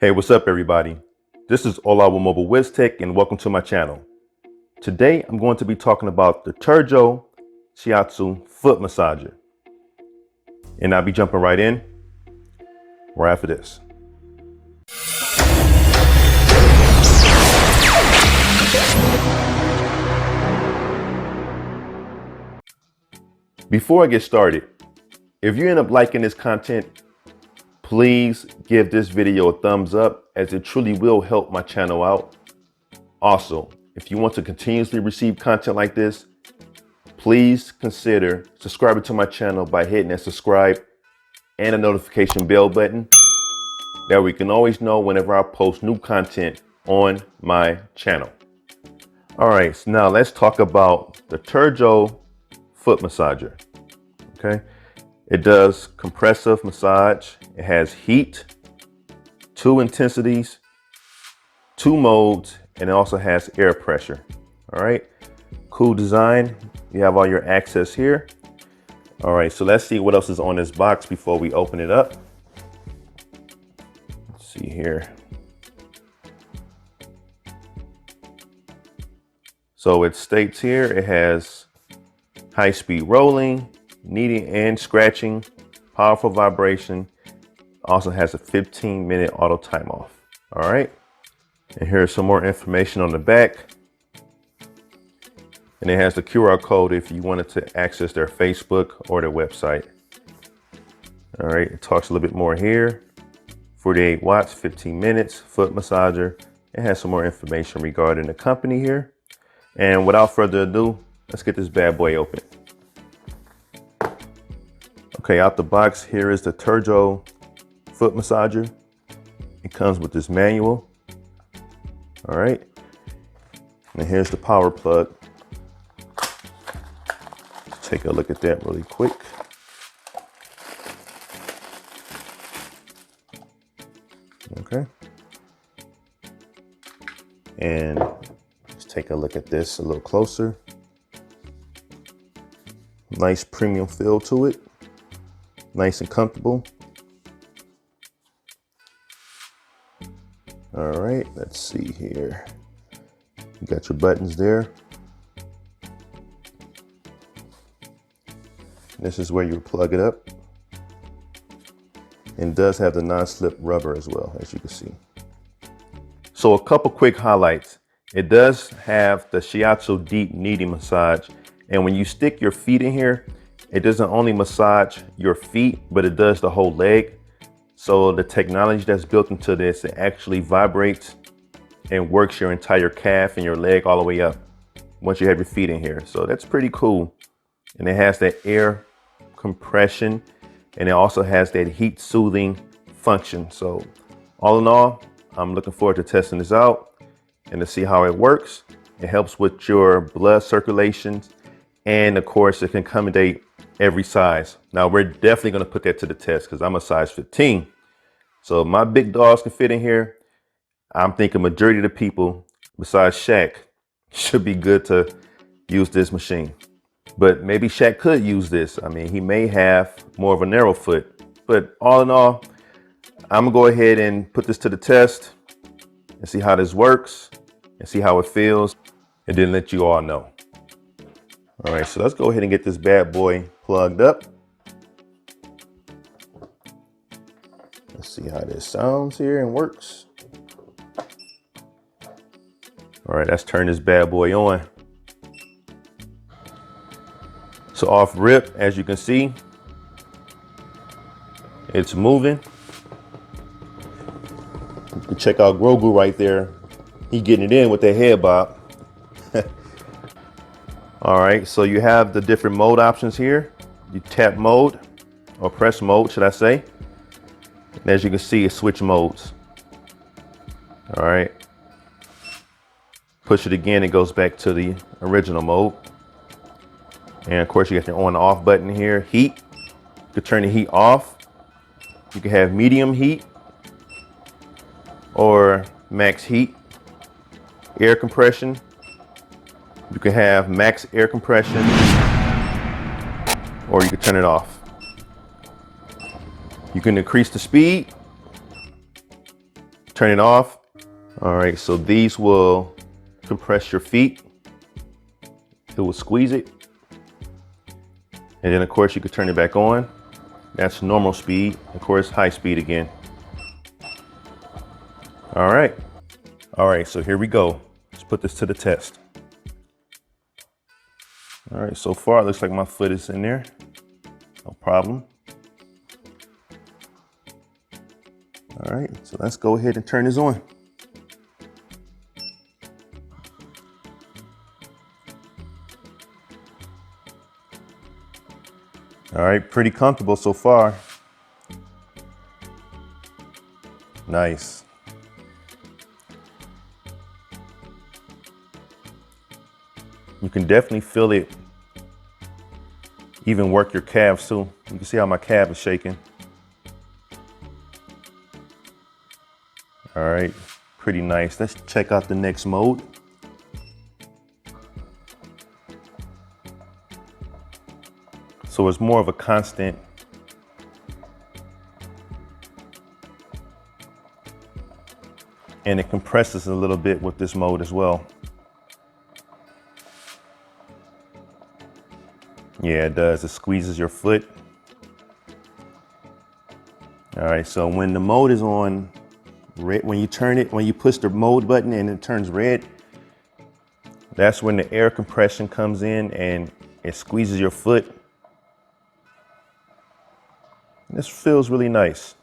Hey, what's up everybody? This is All Out with Mobile WizTech and welcome to my channel. Today I'm going to be talking about the Turejo Foot Massager. And I'll be jumping right in right after this. Before I get started, if you end up liking this content, please give this video a thumbs up as it truly will help my channel out. Also, if you want to continuously receive content like this, please consider subscribing to my channel by hitting that subscribe and a notification bell button. That way you can always know whenever I post new content on my channel. All right, so now let's talk about the Turejo Foot Massager. Okay. It does compressive massage. It has heat, 2 intensities, 2 modes, and it also has air pressure. All right, cool design. You have all your access here. All right, so let's see what else is on this box before we open it up. Let's see here. So it states here it has high-speed rolling, kneading and scratching, powerful vibration, also has a 15-minute auto time off. All right, and here's some more information on the back, and it has the QR code if you wanted to access their Facebook or their website. All right, it talks a little bit more here. 48 watts, 15 minutes, foot massager. It has some more information regarding the company here, and without further ado, let's get this bad boy open. Okay, out the box, here is the Turejo Foot Massager. It comes with this manual. All right, and here's the power plug. Let's take a look at that really quick. Okay, and let's take a look at this a little closer. Nice premium feel to it. Nice and comfortable. All right, let's see here. You got your buttons there. This is where you plug it up. And it does have the non-slip rubber as well, as you can see. So a couple quick highlights. It does have the shiatsu deep kneading massage. And when you stick your feet in here, it doesn't only massage your feet, but it does the whole leg. So the technology that's built into this, it actually vibrates and works your entire calf and your leg all the way up once you have your feet in here. So that's pretty cool. And it has that air compression, and it also has that heat soothing function. So all in all, I'm looking forward to testing this out and to see how it works. It helps with your blood circulation, and of course it can accommodate every size. Now we're definitely going to put that to the test because I'm a size 15. So if my big dogs can fit in here, I'm thinking majority of the people besides Shaq should be good to use this machine. But maybe Shaq could use this. I mean, he may have more of a narrow foot, but all in all, I'm gonna go ahead and put this to the test and see how this works and see how it feels, and then let you all know. All right, so let's go ahead and get this bad boy plugged up. Let's see how this sounds here and works. All right, let's turn this bad boy on. So off rip, as you can see, it's moving. You can check out Grogu right there. He getting it in with that head bob. All right, so you have the different mode options here. You tap mode, or press mode, should I say. And as you can see, it switch modes. All right. Push it again, it goes back to the original mode. And of course, you got your on and off button here. Heat, you can turn the heat off. You can have medium heat or max heat. Air compression, you can have max air compression, or you can turn it off. You can increase the speed, Turn it off. All right, so these will compress your feet. It will squeeze it. And then of course you could turn it back on. That's normal speed. Of course, high speed again. All right. All right, so here we go. Let's put this to the test. All right, so far it looks like my foot is in there. No problem. All right, so let's go ahead and turn this on. All right, pretty comfortable so far. Nice. You can definitely feel it even work your calves too. You can see how my calf is shaking. All right, pretty nice. Let's check out the next mode. So it's more of a constant. And it compresses a little bit with this mode as well. Yeah, it does. It squeezes your foot. All right, so when the mode is on red, when you turn it, when you push the mode button and it turns red, that's when the air compression comes in and it squeezes your foot. This feels really nice.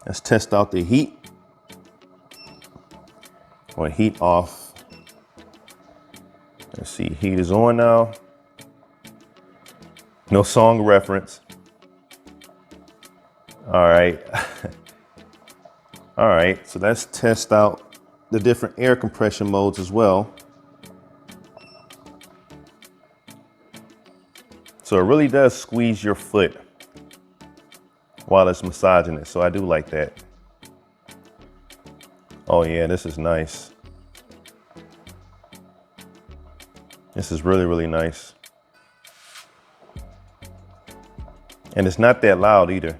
Let's test out the heat. Or heat off. Let's see, heat is on now. No song reference. All right. All right, so let's test out the different air compression modes as well. So it really does squeeze your foot while it's massaging it. So I do like that. Oh yeah, this is nice. This is really, really nice. And it's not that loud either.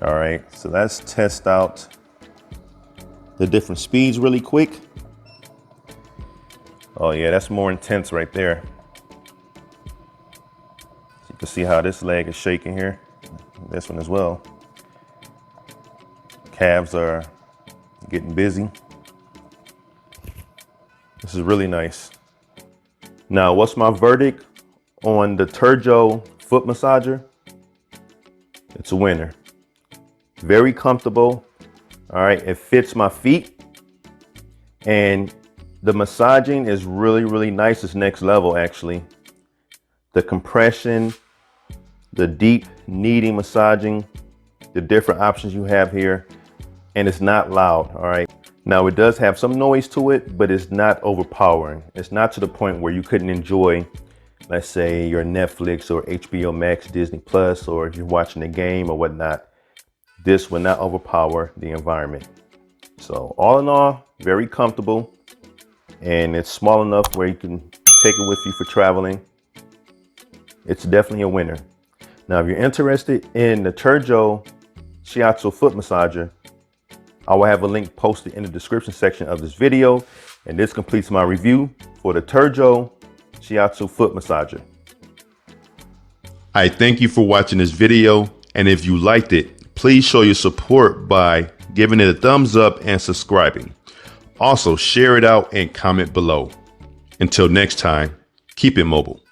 All right, so let's test out the different speeds really quick. Oh yeah, that's more intense right there. You can see how this leg is shaking here. This one as well. Calves are getting busy. This is really nice. Now, what's my verdict on the Turejo Foot Massager? It's a winner. Very comfortable. All right, it fits my feet. And the massaging is really, really nice. It's next level, actually. The compression, the deep kneading massaging, the different options you have here, and it's not loud, all right? Now it does have some noise to it, but it's not overpowering. It's not to the point where you couldn't enjoy, let's say, your Netflix or HBO Max, Disney Plus, or if you're watching a game or whatnot. This will not overpower the environment. So all in all, very comfortable, and it's small enough where you can take it with you for traveling. It's definitely a winner. Now, if you're interested in the Turejo Shiatsu Foot Massager, I will have a link posted in the description section of this video. And this completes my review for the Turejo Shiatsu Foot Massager. I thank you for watching this video. And if you liked it, please show your support by giving it a thumbs up and subscribing. Also, share it out and comment below. Until next time, keep it mobile.